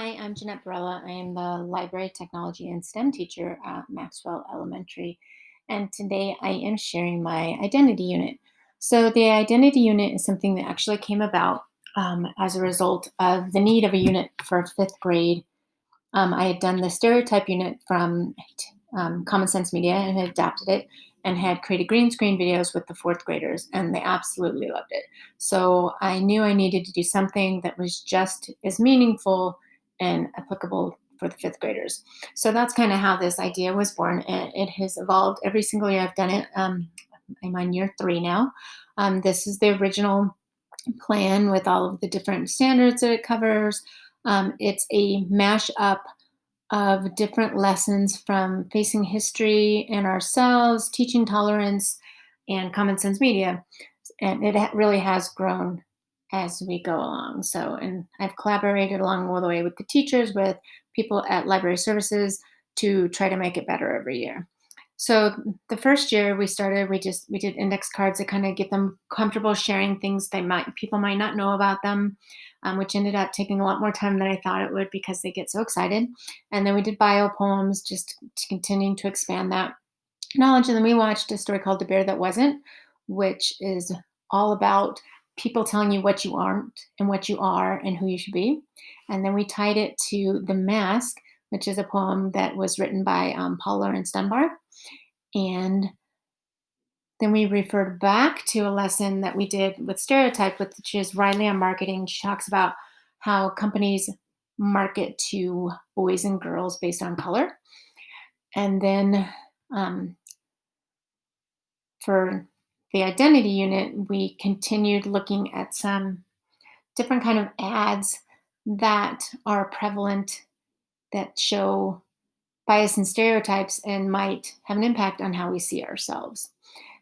Hi, I'm Janette Barela. I am the library technology and STEM teacher at Maxwell Elementary. And today I am sharing my identity unit. So, the identity unit is something that actually came about as a result of the need of a unit for fifth grade. I had done the stereotype unit from Common Sense Media and had adapted it and had created green screen videos with the fourth graders, and they absolutely loved it. So I knew I needed to do something that was just as meaningful and applicable for the fifth graders. So that's kind of how this idea was born, and it has evolved every single year I've done it. I'm on year 3 now. This is the original plan with all of the different standards that it covers. It's a mashup of different lessons from facing history and ourselves, teaching tolerance, and common sense media. And it really has grown as we go along. So, and I've collaborated along all the way with the teachers, with people at library services to try to make it better every year. So the first year we started, we did index cards to kind of get them comfortable sharing things people might not know about them, which ended up taking a lot more time than I thought it would because they get so excited. And then we did bio poems, just continuing to expand that knowledge. And then we watched a story called The Bear That Wasn't, which is all about people telling you what you aren't and what you are and who you should be. And then we tied it to The Mask, which is a poem that was written by Paul Laurence Dunbar. And then we referred back to a lesson that we did with Stereotype, which is Riley on marketing. She talks about how companies market to boys and girls based on color. And then for the identity unit, we continued looking at some different kind of ads that are prevalent that show bias and stereotypes and might have an impact on how we see ourselves.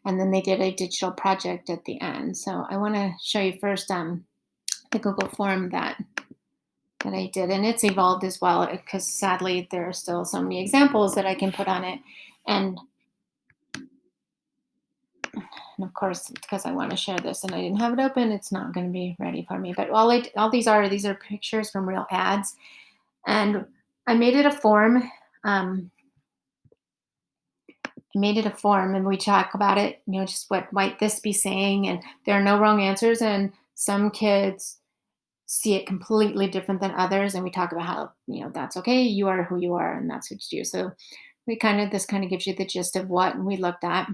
And then they did a digital project at the end. So I want to show you first the Google form that I did, and it's evolved as well because sadly there are still so many examples that I can put on it, and of course because I want to share this and I didn't have it open, it's not going to be ready for me. But all these are pictures from real ads, and I made it a form. And we talk about it, just what might this be saying, and there are no wrong answers, and some kids see it completely different than others, and we talk about how that's okay, you are who you are and that's what you do. So this kind of gives you the gist of what we looked at,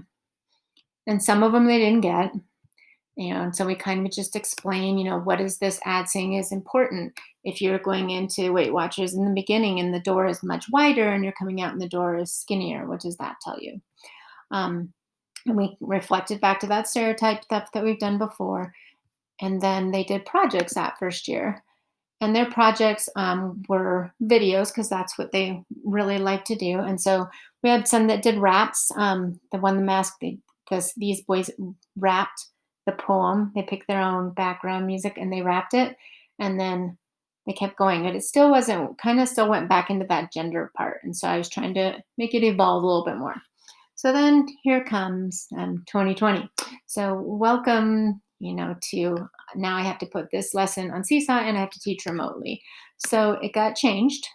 and some of them they didn't get, and so we kind of just explain, what is this ad saying is important. If you're going into Weight Watchers in the beginning and the door is much wider and you're coming out and the door is skinnier, what does that tell you? And we reflected back to that stereotype stuff that we've done before. And then they did projects that first year. And their projects were videos because that's what they really like to do. And so we had some that did raps. The mask, because these boys rapped the poem. They picked their own background music and they rapped it. And then they kept going. But it still still went back into that gender part. And so I was trying to make it evolve a little bit more. So then here comes 2020. So welcome, to now I have to put this lesson on Seesaw and I have to teach remotely. So it got changed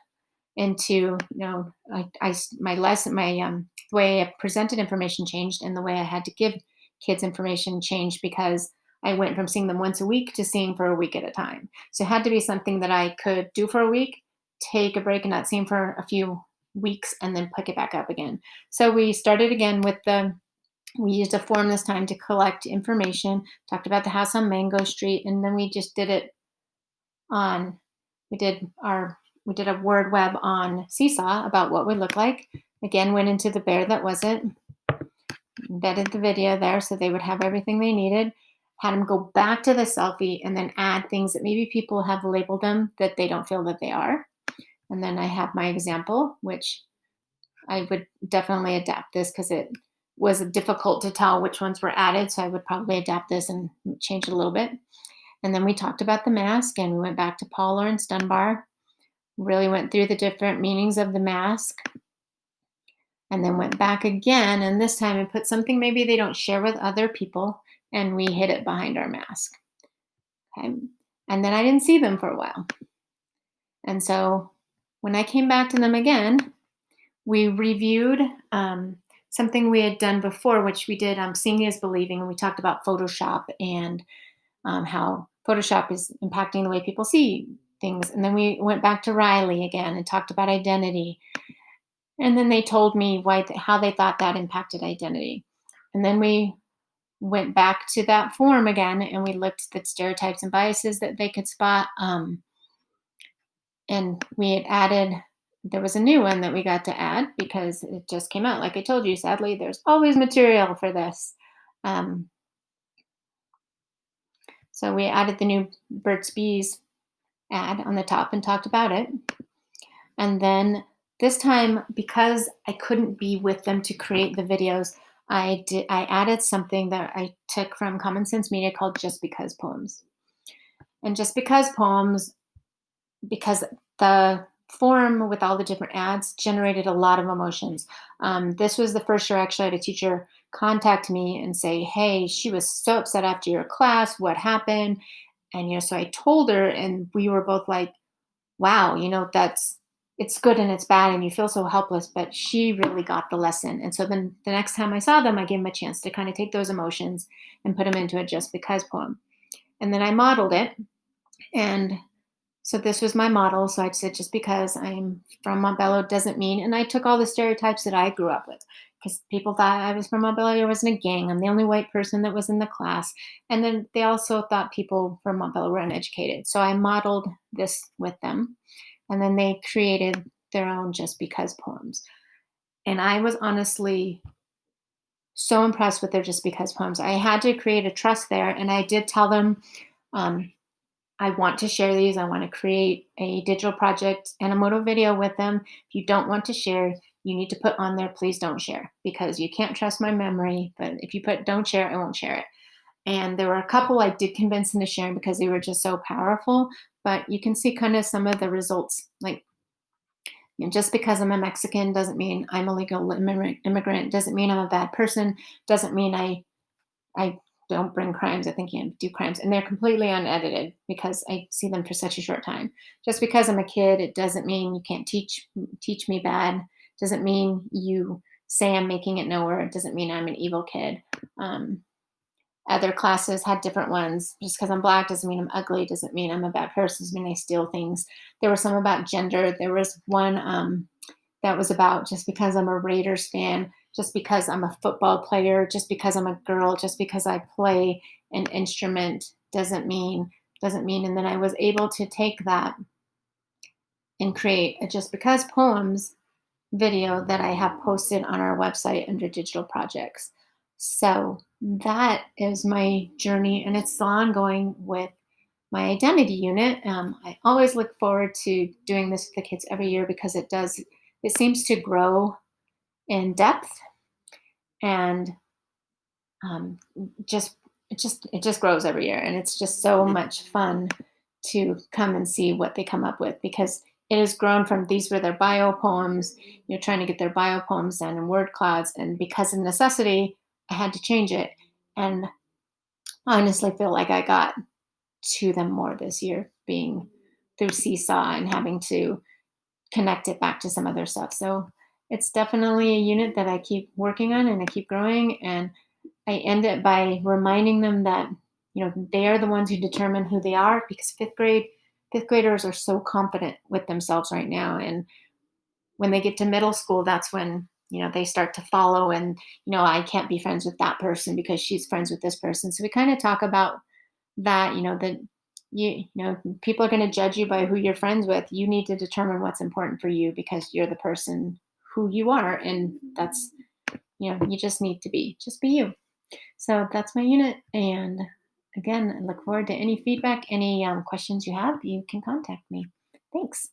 into, the way I presented information changed, and the way I had to give kids information changed because I went from seeing them once a week to seeing for a week at a time. So it had to be something that I could do for a week, take a break and not see them for a few weeks, and then pick it back up again. So we started again we used a form this time to collect information, talked about the house on Mango Street, and then we just did it on, we did a word web on Seesaw about what we look like. Again, went into The Bear That Wasn't, embedded the video there so they would have everything they needed, had them go back to the selfie and then add things that maybe people have labeled them that they don't feel that they are. And then I have my example, which I would definitely adapt this because it was difficult to tell which ones were added. So I would probably adapt this and change it a little bit. And then we talked about the mask and we went back to Paul Laurence Dunbar, really went through the different meanings of the mask, and then went back again. And this time I put something maybe they don't share with other people, and we hid it behind our mask. Okay. And then I didn't see them for a while. And so when I came back to them again, we reviewed something we had done before, which we did Seeing is Believing, and we talked about Photoshop and how Photoshop is impacting the way people see things. And then we went back to Riley again and talked about identity. And then they told me how they thought that impacted identity. And then we went back to that form again and we looked at stereotypes and biases that they could spot. And we had added, there was a new one that we got to add because it just came out. Like I told you, sadly, there's always material for this. Um, so we added the new Burt's Bees ad on the top and talked about it. And then this time, because I couldn't be with them to create the videos, I added something that I took from Common Sense Media called Just Because Poems. And Just Because Poems, because the form with all the different ads generated a lot of emotions. This was the first year actually I had a teacher contact me and say, "Hey, she was so upset after your class. What happened?" And so I told her, and we were both like, "Wow, that's it's good and it's bad, and you feel so helpless." But she really got the lesson. And so then the next time I saw them, I gave them a chance to kind of take those emotions and put them into a Just Because poem. And then I modeled it, and so this was my model. So I said, just because I'm from Montbello doesn't mean, and I took all the stereotypes that I grew up with because people thought I was from Montbello. I was in a gang. I'm the only white person that was in the class. And then they also thought people from Montbello were uneducated. So I modeled this with them. And then they created their own Just Because poems. And I was honestly so impressed with their Just Because poems. I had to create a trust there. And I did tell them, um, I want to share these. I want to create a digital project and a moto video with them. If you don't want to share, you need to put on there, please don't share, because you can't trust my memory. But if you put don't share, I won't share it. And there were a couple I did convince them to share because they were just so powerful. But you can see kind of some of the results. Like, just because I'm a Mexican doesn't mean I'm a legal immigrant, doesn't mean I'm a bad person, doesn't mean I don't bring crimes. I think you do crimes, and they're completely unedited because I see them for such a short time. Just because I'm a kid, it doesn't mean you can't teach me bad. Doesn't mean you say I'm making it nowhere. It doesn't mean I'm an evil kid. Um, Other classes had different ones. Just because I'm black doesn't mean I'm ugly. Doesn't mean I'm a bad person. Doesn't mean I steal things. There were some about gender. There was one that was about just because I'm a Raiders fan, just because I'm a football player, just because I'm a girl, just because I play an instrument doesn't mean. And then I was able to take that and create a Just Because poems video that I have posted on our website under digital projects. So that is my journey, and it's still ongoing with my identity unit. I always look forward to doing this with the kids every year because it seems to grow in depth, and um, just it just grows every year, and it's just so much fun to come and see what they come up with because it has grown from these were their bio poems, trying to get their bio poems done in word clouds, and because of necessity, I had to change it, and I honestly feel like I got to them more this year, being through Seesaw and having to connect it back to some other stuff. So it's definitely a unit that I keep working on and I keep growing. And I end it by reminding them that, they are the ones who determine who they are because fifth graders are so confident with themselves right now. And when they get to middle school, that's when, they start to follow and, I can't be friends with that person because she's friends with this person. So we kind of talk about that, that people are going to judge you by who you're friends with. You need to determine what's important for you because you're the person who you are. And that's, you just need to just be you. So that's my unit. And again, I look forward to any feedback, any questions you have, you can contact me. Thanks.